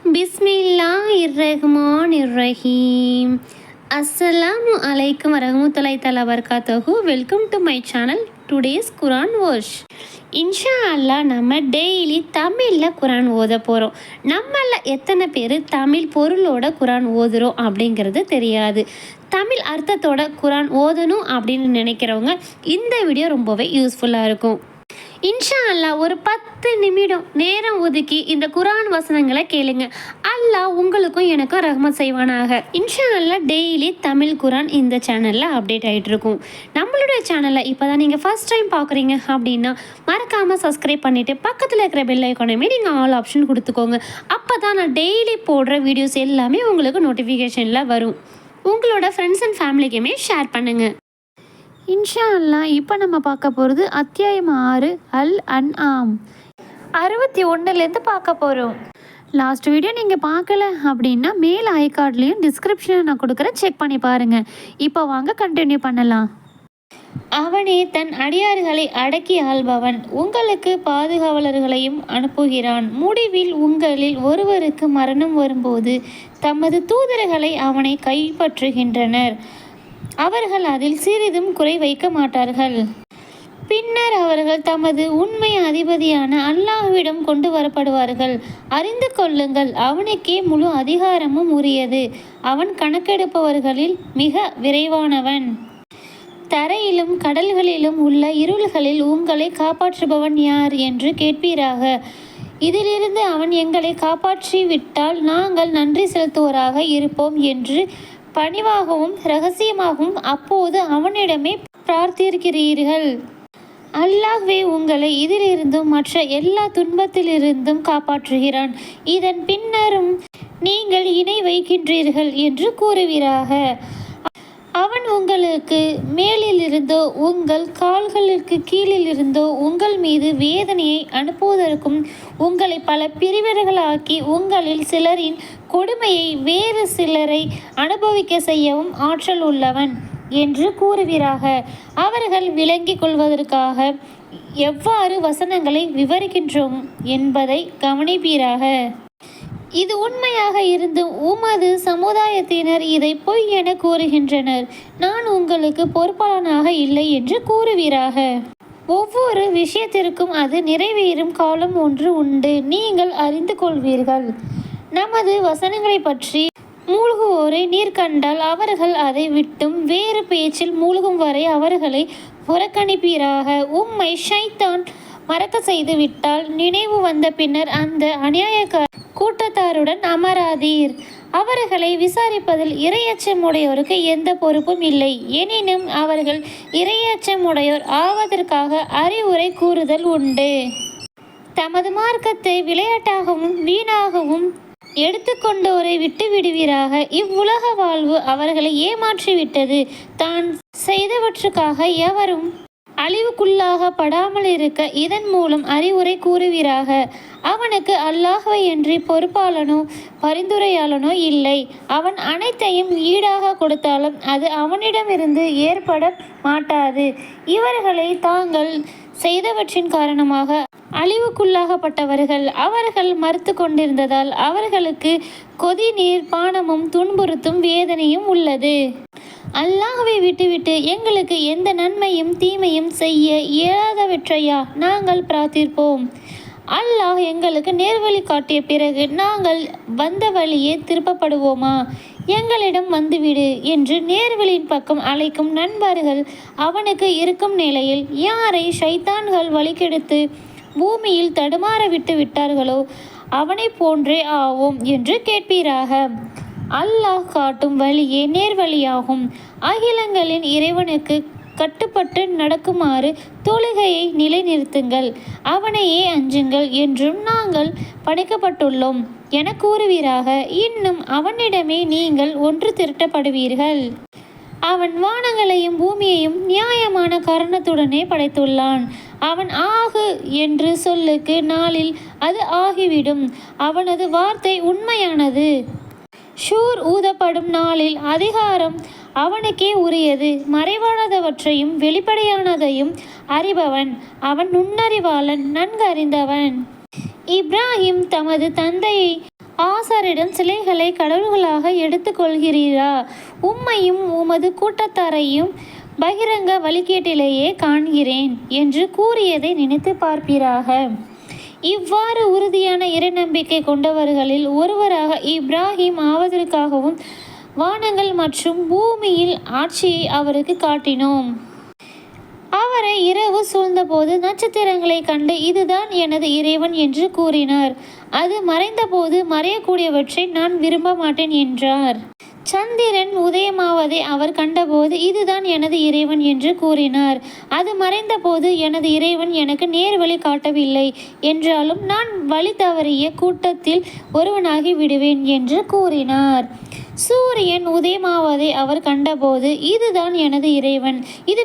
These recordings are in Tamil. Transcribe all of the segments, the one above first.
பிஸ்மில்லாஹிர்ரஹ்மானிர்ரஹீம். அஸ்ஸலாமு அலைக்கும் வரஹ்மத்துல்லாஹி தஆலா வபரகாத்துஹு. Welcome to my channel. Today's Quran wash. இன்ஷா அல்லாஹ் நம்ம டெய்லி தமிழில் குரான் ஓத போகிறோம். நம்மள எத்தனை பேர் தமிழ் பொருளோட குரான் ஓதுறோம் அப்படிங்கிறது தெரியாது. தமிழ் அர்த்தத்தோட குரான் ஓதணும் அப்படின்னு நினைக்கிறவங்க இந்த வீடியோ ரொம்பவே யூஸ்ஃபுல்லாக இருக்கும். இன்ஷா அல்லாஹ் ஒரு 10 நிமிடம் நேரம் ஒதுக்கி இந்த குரான் வசனங்களை கேளுங்க. அல்லாஹ் உங்களுக்கும் எனக்கும் ரஹ்மத் செய்வானாக. இன்ஷா அல்லாஹ் டெய்லி தமிழ் குரான் இந்த சேனலில் அப்டேட் ஆகிட்டு இருக்கும். நம்மளுடைய சேனலை இப்போ தான் நீங்கள் ஃபஸ்ட் டைம் பார்க்குறீங்க அப்படின்னா மறக்காமல் சப்ஸ்கிரைப் பண்ணிவிட்டு பக்கத்தில் இருக்கிற பெல் ஐக்கானையுமே நீங்கள் ஆல் ஆப்ஷன் கொடுத்துக்கோங்க. அப்போ தான் நான் டெய்லி போடுற வீடியோஸ் எல்லாமே உங்களுக்கு நோட்டிஃபிகேஷனில் வரும். உங்களோட ஃப்ரெண்ட்ஸ் அண்ட் ஃபேமிலிக்குமே ஷேர் பண்ணுங்கள். இன்ஷா அல்லாஹ் இப்போ நம்ம பார்க்க போகிறது அத்தியாயம் 6 அல் அன்ஆம் 61லேருந்து பார்க்க போகிறோம். லாஸ்ட் வீடியோ நீங்கள் பார்க்கல அப்படின்னா மேல் ஐகார்ட்லேயும் டிஸ்கிரிப்ஷனில் நான் கொடுக்குறேன், செக் பண்ணி பாருங்கள். இப்போ வாங்க கண்டினியூ பண்ணலாம். அவனே தன் அடியார்களை அடக்கி ஆள்பவன், உங்களுக்கு பாதுகாவலர்களையும் அனுப்புகிறான். முடிவில் உங்களில் ஒருவருக்கு மரணம் வரும்போது தமது தூதர்களை அவனை கைப்பற்றுகின்றனர். அவர்கள் அதில் சிறிதும் குறை வைக்க மாட்டார்கள். பின்னர் அவர்கள் தமது உண்மை அதிபதியான அல்லாஹ்விடம் கொண்டு வரப்படுவார்கள். அறிந்து கொள்ளுங்கள், அவனுக்கே முழு அதிகாரமும் உரியது. அவன் கணக்கெடுப்பவர்களில் மிக விரைவானவன். தரையிலும் கடல்களிலும் உள்ள இருள்களில் உங்களை காப்பாற்றுபவன் யார் என்று கேட்பீராக. இதிலிருந்து அவன் எங்களை காப்பாற்றி விட்டால் நாங்கள் நன்றி செலுத்துவோராக இருப்போம் என்று பணிவாகவும் இரகசியமாகவும் அப்போது அவனிடமே பிரார்த்திக்கிறீர்கள். அல்லாஹ்வே உங்களை இதிலிருந்தும் மற்ற எல்லா துன்பத்திலிருந்தும் காப்பாற்றுகிறான். இதன் பின்னரும் நீங்கள் இணை வைக்கின்றீர்கள் என்று கூறுவீராக. அவன் உங்களுக்கு மேலிலிருந்தோ உங்கள் கால்களுக்கு கீழிலிருந்தோ உங்கள் மீது வேதனையை அனுப்புவதற்கும் உங்களை பல பிரிவினர்களாக்கி உங்களில் சிலரின் கொடுமையை வேறு சிலரை அனுபவிக்க செய்யவும் ஆற்றல் உள்ளவன் என்று கூறுவீராக. அவர்கள் விளங்கிக் கொள்வதற்காக எவ்வாறு வசனங்களை விவரிக்கின்றோம் என்பதை கவனிப்பீராக. இது உண்மையாக இருந்தும் உமது சமுதாயத்தினர் இதை பொய் என கூறுகின்றனர். நான் உங்களுக்கு பொறுப்பாளனாக இல்லை என்று கூறுவீராக. ஒவ்வொரு விஷயத்திற்கும் அது நிறைவேறும் காலம் ஒன்று உண்டு, நீங்கள் அறிந்து கொள்வீர்கள். நமது வசனங்களை பற்றி மூழ்குவோரை நீர் கண்டால் அவர்கள் அதை விட்டும் வேறு பேச்சில் மூழ்கும் வரை அவர்களை புறக்கணிப்பீராக. உம்மை ஷைத்தான் மறக்க செய்து விட்டால் நினைவு வந்த பின்னர் அந்த அநியாயக்கார கூட்டத்தாருடன் அமராதீர். அவர்களை விசாரிப்பதில் இரையச்சமுடையோருக்கு எந்த பொறுப்பும் இல்லை. எனினும் அவர்கள் இரையச்சமுடையோர் ஆவதற்காக அறிவுரை கூறுதல் உண்டு. தமது மார்க்கத்தை விளையாட்டாகவும் வீணாகவும் எடுத்துக்கொண்டோரை விட்டு விடுவீராக. இவ்வுலக வாழ்வு அவர்களை ஏமாற்றிவிட்டது. தான் செய்தவற்றுக்காக எவரும் அழிவுக்குள்ளாக படாமல் இருக்க இதன் மூலம் அறிவுரை கூறுவீராக. அவனுக்கு அல்லாஹ்வை என்று பொறுப்பாளனோ பரிந்துரையாளனோ இல்லை. அவன் அனைத்தையும் ஈடாக கொடுத்தாலும் அது அவனிடமிருந்து ஏற்பட மாட்டாது. இவர்களை தாங்கள் செய்தவற்றின் காரணமாக அழிவுக்குள்ளாகப்பட்டவர்கள். அவர்கள் மறுத்து கொண்டிருந்ததால் அவர்களுக்கு கொதி நீர் பானமும் துன்புறுத்தும் வேதனையும் உள்ளது. அல்லாஹ்வை விட்டுவிட்டு எங்களுக்கு எந்த நன்மையும் தீமையும் செய்ய இயலாதவற்றையா நாங்கள் பிரார்த்திப்போம். அல்லாஹ் எங்களுக்கு நேர்வழி காட்டிய பிறகு நாங்கள் வந்த வழியே திருப்பப்படுவோமா? எங்களிடம் வந்துவிடு என்று நேர்வழியின் பக்கம் அழைக்கும் நண்பர்கள் அவனுக்கு இருக்கும் நிலையில் யாரை ஷைத்தான்கள் வழிகெடுத்து பூமியில் தடுமாற விட்டு விட்டார்களோ அவனை போன்றே ஆவோம் என்று கேட்பீராக. அல்லாஹ் காட்டும் வழியே நேர்வழியாகும். அகிலங்களின் இறைவனுக்கு கட்டுப்பட்டு நடக்குமாறு தொழுகையை நிலைநிறுத்துங்கள், அவனையே அஞ்சுங்கள் என்றும் நாங்கள் படைக்கப்பட்டுள்ளோம் என கூறுவீராக. இன்னும் அவனிடமே நீங்கள் ஒன்று திரட்டப்படுவீர்கள். அவன் வானங்களையும் பூமியையும் நியாயமான காரணத்துடனே படைத்துள்ளான். அவன் ஆகு என்று சொல்லுக்கு நாளில் அது ஆகிவிடும். அவனது வார்த்தை உண்மையானது. ஷூர் ஊதப்படும் நாளில் அதிகாரம் அவனுக்கே உரியது. மறைவானதவற்றையும் வெளிப்படையானதையும் அறிபவன். அவன் நுண்ணறிவாளன், நன்கு அறிந்தவன். இப்ராஹிம் தமது தந்தையை ஆசாரிடம் சிலைகளை கடவுள்களாக எடுத்துக்கொள்கிறீரா? உம்மையும் உமது கூட்டத்தாரையும் பகிரங்க வழிகேட்டிலேயே காண்கிறேன் என்று கூறியதை நினைத்து பார்ப்பீராக. இவ்வாறு உறுதியான இறைநம்பிக்கை கொண்டவர்களில் ஒருவராக இப்ராஹிம் ஆவதற்காகவும் வானங்கள் மற்றும் பூமியில் ஆட்சியை அவருக்கு காட்டினோம். அவரை இரவு சூழ்ந்தபோது நட்சத்திரங்களை கண்டு இதுதான் எனது இறைவன் என்று கூறினார். அது மறைந்தபோது மறையக்கூடியவற்றை நான் விரும்ப மாட்டேன் என்றார். சந்திரன் உதயமாவதை அவர் கண்டபோது இதுதான் எனது இறைவன் என்று கூறினார். அது மறைந்தபோது எனது இறைவன் எனக்கு நேர் வழி காட்டவில்லை என்றாலும் நான் வழி தவறிய கூட்டத்தில் ஒருவனாகி விடுவேன் என்று கூறினார். சூரியன் உதயமாவதை அவர் கண்டபோது இதுதான் எனது இறைவன், இது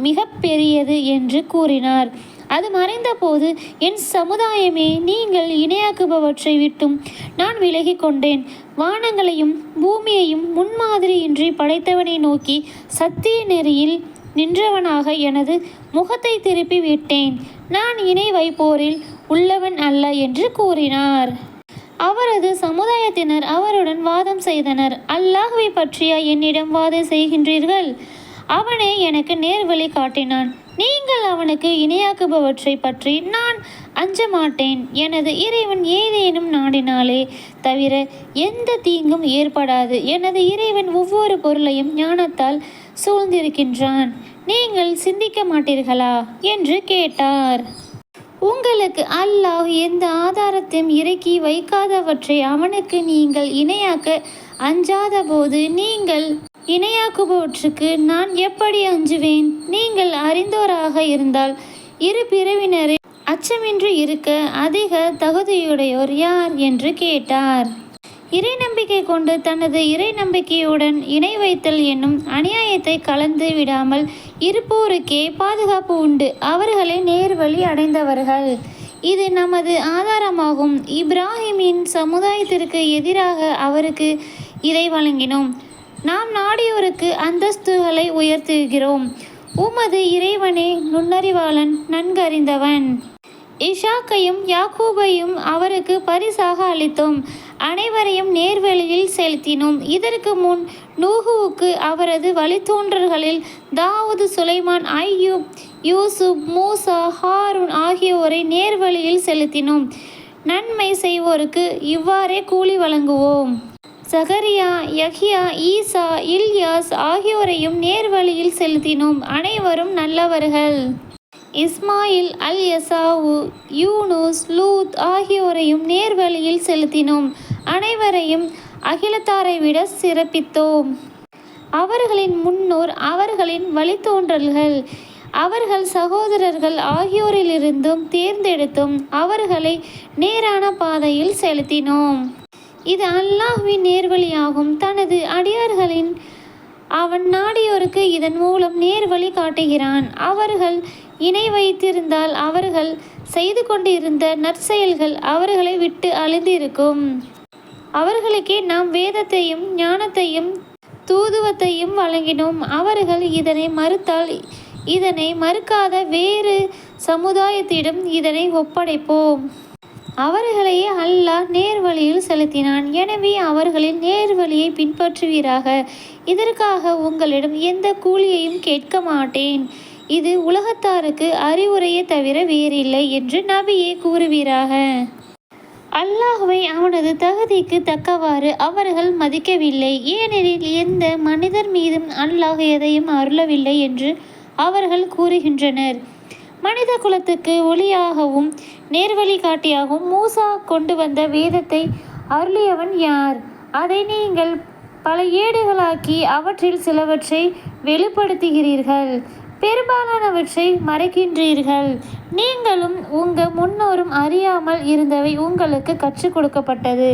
மிக பெரியது என்று கூறினார். அது மறைந்தபோது என் சமுதாயமே, நீங்கள் இணையாக்குபவற்றை விட்டும் நான் விலகி கொண்டேன். வானங்களையும் பூமியையும் முன்மாதிரியின்றி படைத்தவனை நோக்கி சத்திய நெறியில் நின்றவனாக எனது முகத்தை திருப்பி விட்டேன். நான் இணை வைப்போரில் உள்ளவன் அல்ல என்று கூறினார். அவரது சமுதாயத்தினர் அவருடன் வாதம் செய்தனர். அல்லாஹ்வை பற்றிய என்னிடம் வாதம் செய்கின்றீர்கள்? அவனே எனக்கு நேர்வழி காட்டினான். நீங்கள் அவனுக்கு இணையாக்குபவற்றை பற்றி நான் அஞ்ச மாட்டேன். எனது இறைவன் ஏதேனும் நாடினாலே தவிர எந்த தீங்கும் ஏற்படாது. எனது இறைவன் ஒவ்வொரு பொருளையும் ஞானத்தால் சூழ்ந்திருக்கின்றான். நீங்கள் சிந்திக்க மாட்டீர்களா என்று கேட்டார். உங்களுக்கு அல்லாஹ் எந்த ஆதாரத்தையும் இறக்கி வைக்காதவற்றை அவனுக்கு நீங்கள் இணையாக்க அஞ்சாத போது நீங்கள் இணையாக்குபவற்றுக்கு நான் எப்படி அஞ்சுவேன்? நீங்கள் அறிந்தோராக இருந்தால் இரு பிரிவினரை அச்சமின்றி இருக்க அதிக தகுதியுடையோர் யார் என்று கேட்டார். இறை நம்பிக்கை கொண்டு தனது இறை நம்பிக்கையுடன் இணை வைத்தல் என்னும் அநியாயத்தை கலந்து விடாமல் இருப்போருக்கே பாதுகாப்பு உண்டு. அவர்களே நேர்வழி அடைந்தவர்கள். இது நமது ஆதாரமாகும். இப்ராஹிமின் சமுதாயத்திற்கு எதிராக அவருக்கு இதை வழங்கினோம். நாம் நாடியோருக்கு அந்தஸ்துகளை உயர்த்துகிறோம். உமது இறைவனே நுண்ணறிவாளன், நன்கறிந்தவன். இஷாக்கையும் யாக்கூபையும் அவருக்கு பரிசாக அளித்தோம். அனைவரையும் நேர்வழியில் செலுத்தினோம். இதற்கு முன் நூஹுவுக்கு அவரது வழித்தோன்றல்களில் தாவூது, சுலைமான், ஐயூப், யூசுப், மூசா, ஹாரூன் ஆகியோரை நேர்வழியில் செலுத்தினோம். நன்மை செய்வோருக்கு இவ்வாறே கூலி வழங்குவோம். சகரியா, யஹ்யா, ஈசா, இல்யாஸ் ஆகியோரையும் நேர்வழியில் செலுத்தினோம். அனைவரும் நல்லவர்கள். இஸ்மாயில், அல் யசாவு, யூனுஸ், லூத் ஆகியோரையும் நேர்வழியில் செலுத்தினோம். அனைவரையும் அகிலத்தாரை விட சிறப்பித்தோம். அவர்களின் முன்னோர், அவர்களின் வழித்தோன்றல்கள், அவர்கள் சகோதரர்கள் ஆகியோரிலிருந்தும் தேர்ந்தெடுத்தோம். அவர்களை நேரான பாதையில் செலுத்தினோம். இது அல்லாஹ்வின் நேர்வழியாகும். தனது அடியார்களின் அவன் நாடியோருக்கு இதன் மூலம் நேர்வழி காட்டுகிறான். அவர்கள் இணை வைத்திருந்தால் அவர்கள் செய்து கொண்டிருந்த நற்செயல்கள் அவர்களை விட்டு அழிந்திருக்கும். அவர்களுக்கே நாம் வேதத்தையும் ஞானத்தையும் தூதுவத்தையும் வழங்கினோம். அவர்கள் இதனை மறுத்தால் இதனை மறுக்காத வேறு சமுதாயத்திடம் இதனை ஒப்படைப்போம். அவர்களையே அல்லாஹ் நேர்வழியில் செலுத்தினான். எனவே அவர்களின் நேர்வழியை பின்பற்றுவீராக. இதற்காக உங்களிடம் எந்த கூலியையும் கேட்க மாட்டேன். இது உலகத்தாருக்கு அறிவுரையே தவிர வேறில்லை என்று நபியே கூறுவீராக. அல்லாஹ்வை அவனது தகுதிக்கு தக்கவாறு அவர்கள் மதிக்கவில்லை. ஏனெனில் எந்த மனிதர் மீதும் அல்லாஹ் எதையும் அருளவில்லை என்று அவர்கள் கூறுகின்றனர். மனித குலத்துக்கு ஒளியாகவும் நேர்வழி காட்டியாகவும் மூசா கொண்டு வந்த வேதத்தை அருளியவன் யார்? அதை நீங்கள் பல ஏடுகளாக்கி அவற்றில் சிலவற்றை வெளிப்படுத்துகிறீர்கள், பெரும்பாலானவற்றை மறைக்கின்றீர்கள். நீங்களும் உங்கள் முன்னோரும் அறியாமல் இருந்தவை உங்களுக்கு கற்றுக் கொடுக்கப்பட்டது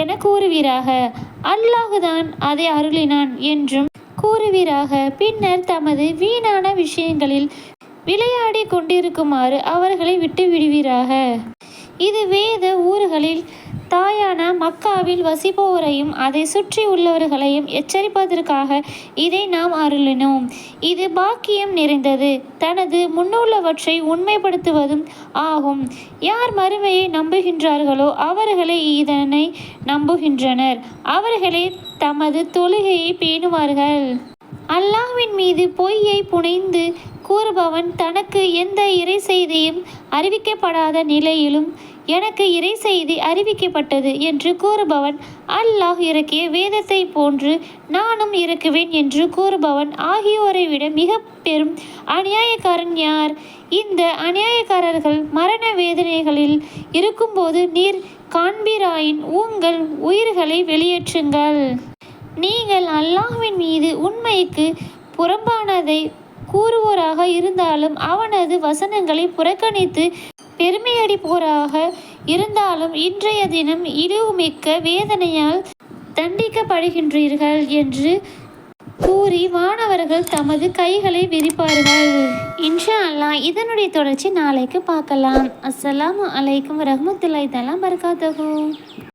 என கூறுவீராக. அல்லாஹுதான் அதை அருளினான் என்றும் கூறுவீராக. பின்னர் தமது வீணான விஷயங்களில் விளையாடி கொண்டிருக்குமாறு அவர்களை விட்டு விடுவீராக. இது வேத ஊர்களில் தாயான மக்காவில் வசிப்போரையும் அதை சுற்றி உள்ளவர்களையும் எச்சரிப்பதற்காக இதை நாம் அருளினோம். இது பாக்கியம் நிறைந்தது, தனது முன்னுள்ளவற்றை உண்மைப்படுத்துவதும் ஆகும். யார் மறுமையை நம்புகின்றார்களோ அவர்களே இதனை நம்புகின்றனர். அவர்களே தமது தொழுகையை பேணுவார்கள். அல்லாஹ்வின் மீது பொய்யை புனைந்து கூறுபவன் தனக்கு எந்த இறை செய்தியும் அறிவிக்கப்படாத நிலையிலும் எனக்கு இறை செய்தி அறிவிக்கப்பட்டது என்று கூறுபவன், அல்லாஹ் இறக்கிய வேதத்தை போன்று நானும் இறக்குவேன் என்று கூறுபவன் ஆகியோரை விட மிக பெரும் அநியாயக்காரன் யார்? இந்த அநியாயக்காரர்கள் மரண வேதனைகளில் இருக்கும்போது நீர் காண்பீராயின் உங்கள் உயிர்களை வெளியேற்றுங்கள். நீங்கள் அல்லாஹ்வின் மீது உண்மைக்கு புறம்பானதை கூறுவோராக இருந்தாலும் அவனது வசனங்களை புறக்கணித்து பெருமையடிப்போராக இருந்தாலும் இன்றைய தினம் இழிவுமிக்க வேதனையால் தண்டிக்கப்படுகின்றீர்கள் என்று கூறி வானவர்கள் தமது கைகளை விரிப்பார்கள். இன்ஷா அல்லாஹ் இதனுடைய தொடர்ச்சி நாளைக்கு பார்க்கலாம். அஸ்ஸலாமு அலைக்கும் வரஹ்மத்துல்லாஹி தஆலா பரகாத்துஹு.